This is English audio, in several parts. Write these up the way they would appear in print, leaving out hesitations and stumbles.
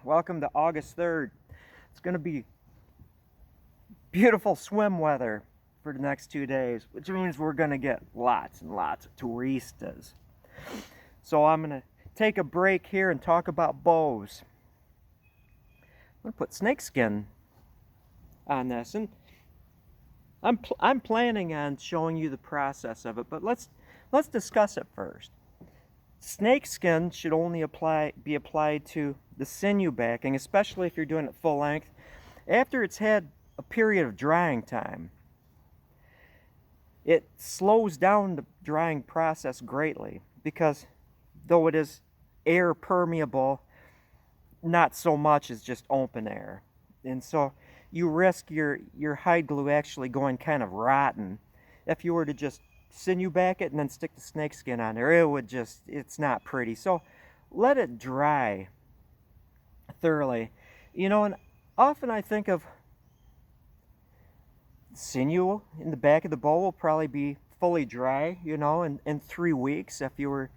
Welcome to August 3rd. It's going to be beautiful swim weather for the next 2 days, which means we're going to get lots and lots of turistas. So I'm going to take a break here and talk about bows. I'm going to put snakeskin on this, and I'm planning on showing you the process of it, but let's discuss it first. Snakeskin should only be applied to the sinew backing, especially if you're doing it full length, after it's had a period of drying time. It slows down the drying process greatly because though it is air permeable, not so much as just open air. And so you risk your hide glue actually going kind of rotten if you were to just sinew back it and then stick the snakeskin on there. It's not pretty. So let it dry thoroughly. And often I think of sinew in the back of the bow will probably be fully dry, in 3 weeks if you were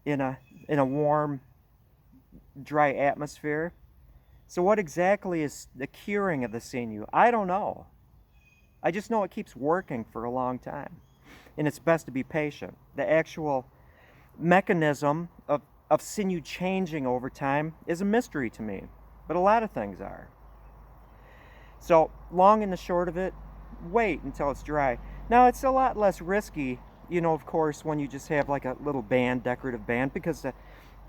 in a warm, dry atmosphere. So what exactly is the curing of the sinew? I don't know. I just know it keeps working for a long time. And it's best to be patient. The actual mechanism of sinew changing over time is a mystery to me, but a lot of things are. So, long and the short of it, wait until it's dry. Now, it's a lot less risky, of course, when you just have like a little band, decorative band, because the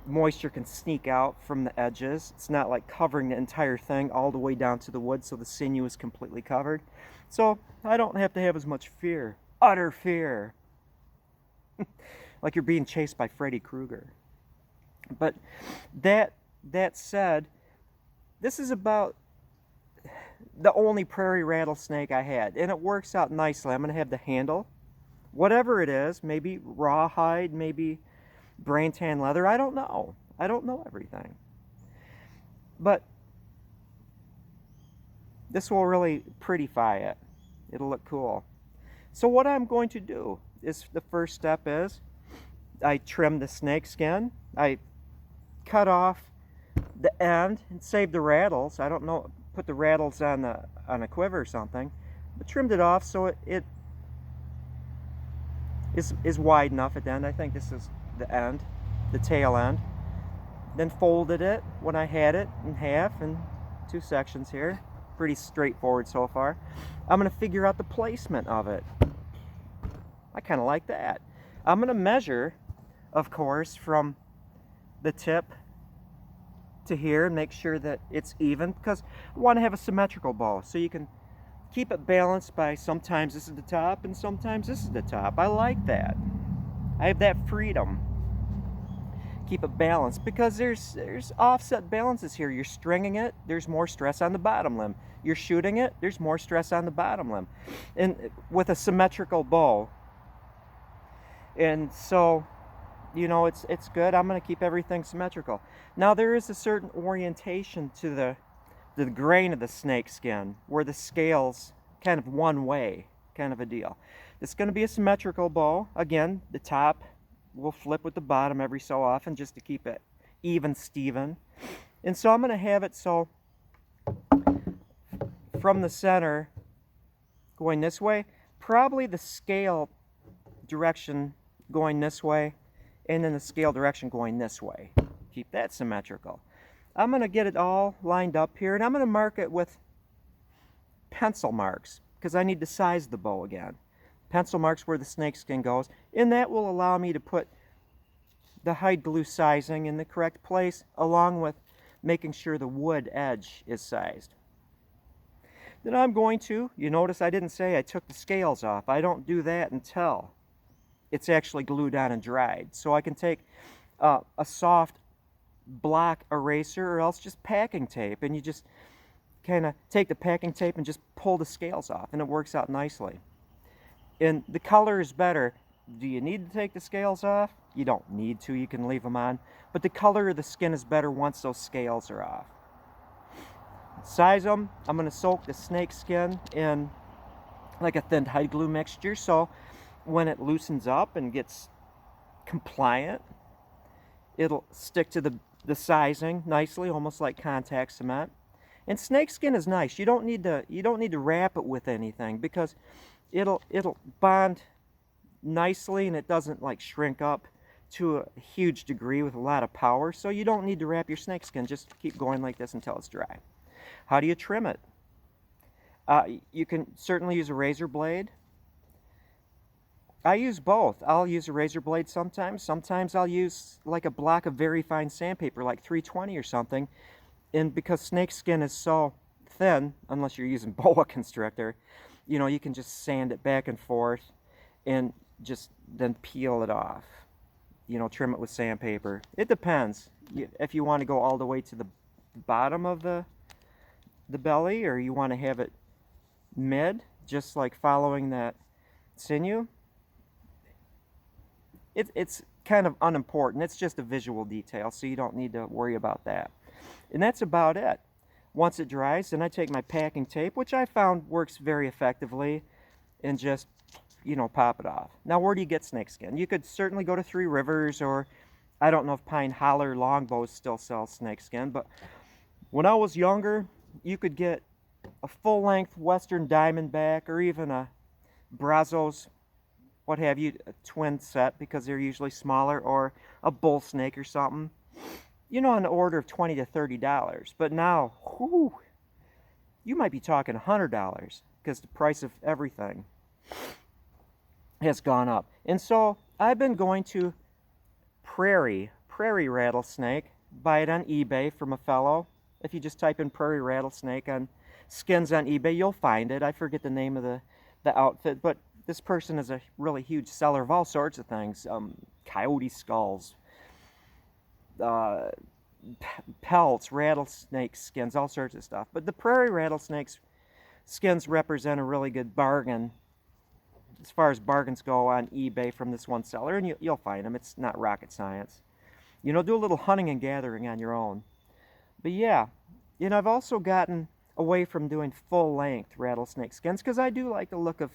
moisture can sneak out from the edges. It's not like covering the entire thing all the way down to the wood, so the sinew is completely covered. So, I don't have to have as much fear. Utter fear. Like you're being chased by Freddy Krueger. But that said, this is about the only prairie rattlesnake I had, and it works out nicely. I'm going to have the handle, whatever it is, maybe rawhide, maybe brain tan leather. I don't know everything. But this will really prettify it. It'll look cool. So what I'm going to do is, the first step is I trim the snakeskin. I cut off the end and save the rattles. I don't know, put the rattles on a quiver or something, but trimmed it off so it is wide enough at the end. I think this is the end, the tail end. Then folded it when I had it in half in 2 sections here. Pretty straightforward so far. I'm going to figure out the placement of it. I kind of like that. I'm going to measure, of course, from the tip to here and make sure that it's even, because I want to have a symmetrical bow so you can keep it balanced by sometimes this is the top and sometimes this is the top. I like that. I have that freedom. Keep it balanced because there's offset balances here. You're stringing it, there's more stress on the bottom limb. You're shooting it, there's more stress on the bottom limb. And with a symmetrical bow. And so, it's good. I'm going to keep everything symmetrical. Now there is a certain orientation to the grain of the snakeskin where the scales kind of one way, kind of a deal. It's going to be a symmetrical bow. Again, the top will flip with the bottom every so often just to keep it even Steven. And so I'm going to have it so from the center going this way, probably the scale direction going this way, and then the scale direction going this way. Keep that symmetrical. I'm going to get it all lined up here, and I'm going to mark it with pencil marks because I need to size the bow again. Pencil marks where the snakeskin goes, and that will allow me to put the hide glue sizing in the correct place, along with making sure the wood edge is sized. Then I'm going to, you notice I didn't say I took the scales off. I don't do that until it's actually glued on and dried. So I can take a soft block eraser or else just packing tape, and you just kind of take the packing tape and just pull the scales off, and it works out nicely. And the color is better. Do you need to take the scales off? You don't need to, you can leave them on. But the color of the skin is better once those scales are off. Size them. I'm going to soak the snakeskin in like a thin hide glue mixture, so when it loosens up and gets compliant, it'll stick to the the sizing nicely, almost like contact cement. And snakeskin is nice. You don't need to wrap it with anything because it'll bond nicely, and it doesn't like shrink up to a huge degree with a lot of power. So you don't need to wrap your snakeskin. Just keep going like this until it's dry. How do you trim it? You can certainly use a razor blade. I use both. I'll use a razor blade sometimes. Sometimes I'll use like a block of very fine sandpaper, like 320 or something. And because snakeskin is so thin, unless you're using boa constrictor, you know, you can just sand it back and forth and just then peel it off. You know, trim it with sandpaper. It depends. If you want to go all the way to the bottom of the belly, or you want to have it mid, just like following that sinew, it's kind of unimportant. It's just a visual detail, so you don't need to worry about that. And that's about it. Once it dries, then I take my packing tape, which I found works very effectively, and just, you know, pop it off. Now, where do you get snakeskin? You could certainly go to Three Rivers, or I don't know if Pine Holler Longbows still sells snakeskin, but when I was younger, you could get a full-length Western Diamondback, or even a Brazos, what have you, a twin set, because they're usually smaller, or a bull snake or something, you know, on the order of $20 to $30. But now, whew, you might be talking $100, because the price of everything has gone up. And so I've been going to prairie rattlesnake, buy it on eBay from a fellow. If you just type in prairie rattlesnake on skins on eBay, you'll find it. I forget the name of the outfit, but this person is a really huge seller of all sorts of things. Coyote skulls, pelts, rattlesnake skins, all sorts of stuff. But the prairie rattlesnakes skins represent a really good bargain as far as bargains go on eBay from this one seller, and you'll find them. It's not rocket science. You know, do a little hunting and gathering on your own. But yeah, you know, I've also gotten away from doing full-length rattlesnake skins because I do like the look of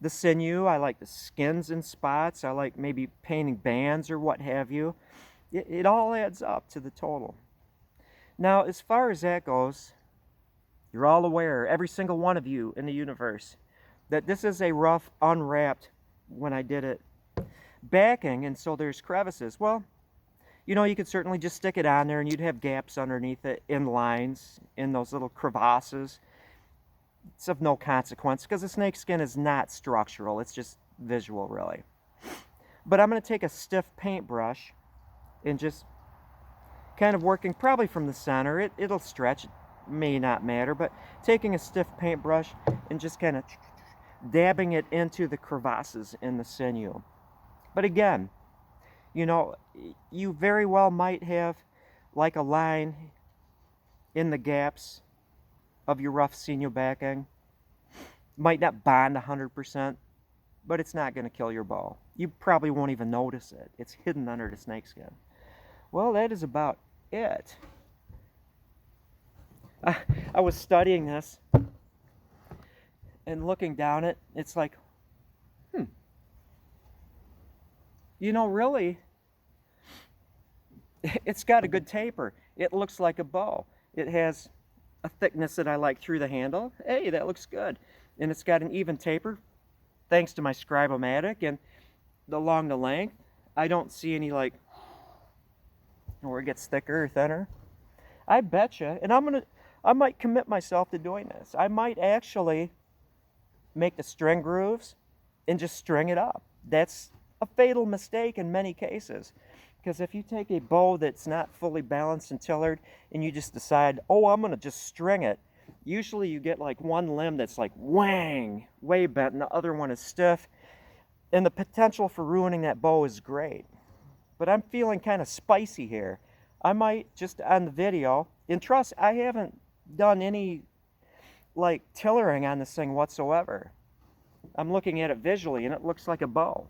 the sinew. I like the skins and spots. I like maybe painting bands or what have you. It all adds up to the total. Now, as far as that goes, you're all aware, every single one of you in the universe, that this is a rough, unwrapped, when I did it, backing, and so there's crevices. Well, you know, you could certainly just stick it on there and you'd have gaps underneath it, in lines, in those little crevasses. It's of no consequence because the snakeskin is not structural. It's just visual, really. But I'm going to take a stiff paintbrush and just kind of working probably from the center. It'll stretch. It may not matter, but taking a stiff paintbrush and just kind of dabbing it into the crevasses in the sinew. But again, you know, you very well might have like a line in the gaps of your rough sinew backing. Might not bond 100%, but it's not going to kill your bow. You probably won't even notice it. It's hidden under the snakeskin. Well, that is about it. I was studying this and looking down it. It's like, you know, really, it's got a good taper. It looks like a bow. It has a thickness that I like through the handle. Hey, that looks good. And it's got an even taper, thanks to my Scribe-O-Matic. And along the length, I don't see any like, where it gets thicker or thinner. I betcha, and I might commit myself to doing this. I might actually make the string grooves and just string it up. That's a fatal mistake in many cases. Because if you take a bow that's not fully balanced and tillered and you just decide, oh, I'm going to just string it, usually you get like one limb that's like whang, way bent, and the other one is stiff. And the potential for ruining that bow is great. But I'm feeling kind of spicy here. I might just on the video, and trust, I haven't done any like tillering on this thing whatsoever. I'm looking at it visually and it looks like a bow.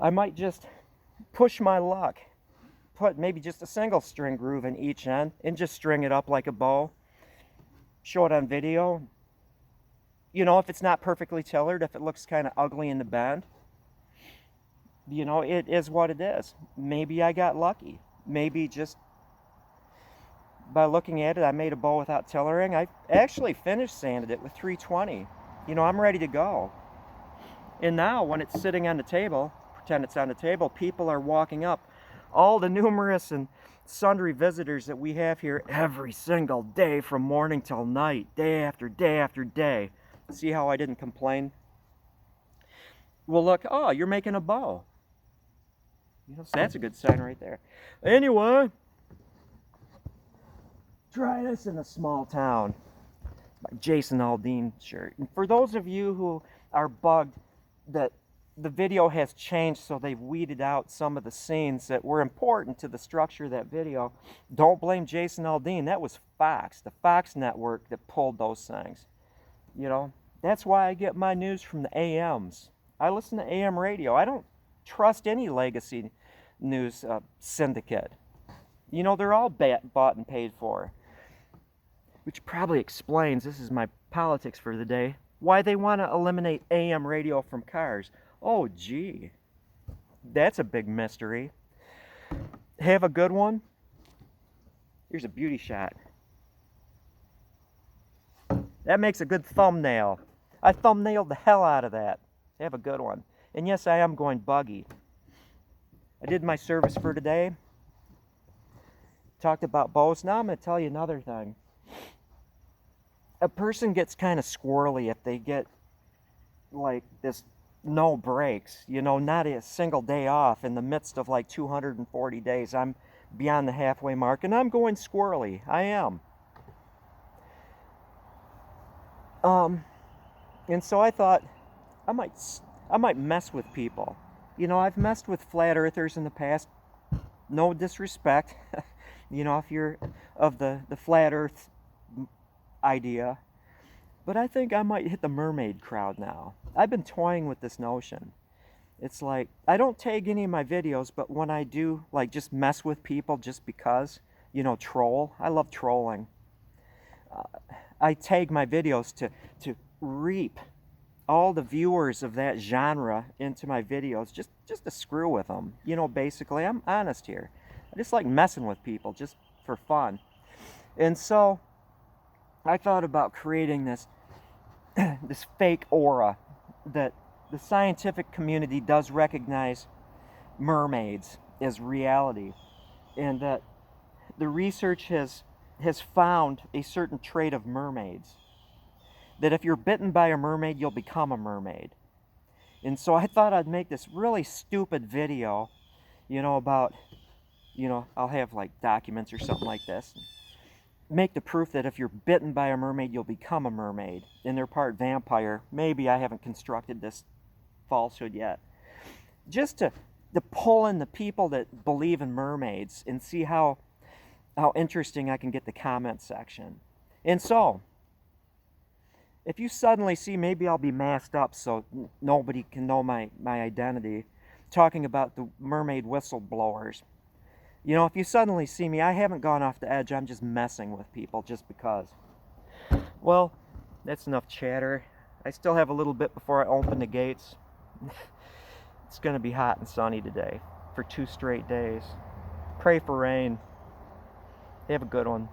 I might just push my luck, put maybe just a single string groove in each end and just string it up like a bow. Show it on video. You know, if it's not perfectly tillered, if it looks kind of ugly in the bend, You know, it is what it is. Maybe I got lucky. Maybe just by looking at it, I made a bow without tillering. I actually finished sanded it with 320. You know, I'm ready to go. And now when it's sitting on the table, pretend it's on the table, people are walking up. All the numerous and sundry visitors that we have here every single day from morning till night, day after day after day. See how I didn't complain? Well, look, oh, you're making a bow. You know, so that's a good sign right there. Anyway, try this in a small town. My Jason Aldean shirt. And for those of you who are bugged that the video has changed, so they've weeded out some of the scenes that were important to the structure of that video, don't blame Jason Aldean. That was Fox, the Fox network that pulled those things. You know, that's why I get my news from the AMs. I listen to AM radio. I don't trust any legacy news syndicate. You know, they're all bought and paid for. Which probably explains, this is my politics for the day, why they want to eliminate AM radio from cars. Oh, gee. That's a big mystery. Have a good one. Here's a beauty shot. That makes a good thumbnail. I thumbnailed the hell out of that. Have a good one. And yes, I am going buggy. I did my service for today. Talked about bows. Now I'm going to tell you another thing. A person gets kind of squirrely if they get like this no breaks, you know, not a single day off in the midst of like 240 days. I'm beyond the halfway mark and I'm going squirrely. I am. And so I thought I might mess with people. You know, I've messed with flat earthers in the past. No disrespect. You know, if you're of the flat earth idea, but I think I might hit the mermaid crowd now. I've been toying with this notion. It's like, I don't tag any of my videos, but when I do, like, just mess with people just because, you know, troll. I love trolling. I tag my videos to reap all the viewers of that genre into my videos, just to screw with them. You know, basically, I'm honest here. I just like messing with people just for fun. And so I thought about creating this this fake aura that the scientific community does recognize mermaids as reality, and that the research has found a certain trait of mermaids, that if you're bitten by a mermaid, you'll become a mermaid. And so I thought I'd make this really stupid video, you know, about, you know, I'll have like documents or something like this. Make the proof that if you're bitten by a mermaid, you'll become a mermaid. And they're part vampire. Maybe I haven't constructed this falsehood yet. Just to pull in the people that believe in mermaids and see how interesting I can get the comment section. And so, if you suddenly see, maybe I'll be masked up so nobody can know my identity, talking about the mermaid whistleblowers. You know, if you suddenly see me, I haven't gone off the edge. I'm just messing with people just because. Well, that's enough chatter. I still have a little bit before I open the gates. It's going to be hot and sunny today for 2 straight days. Pray for rain. Have a good one.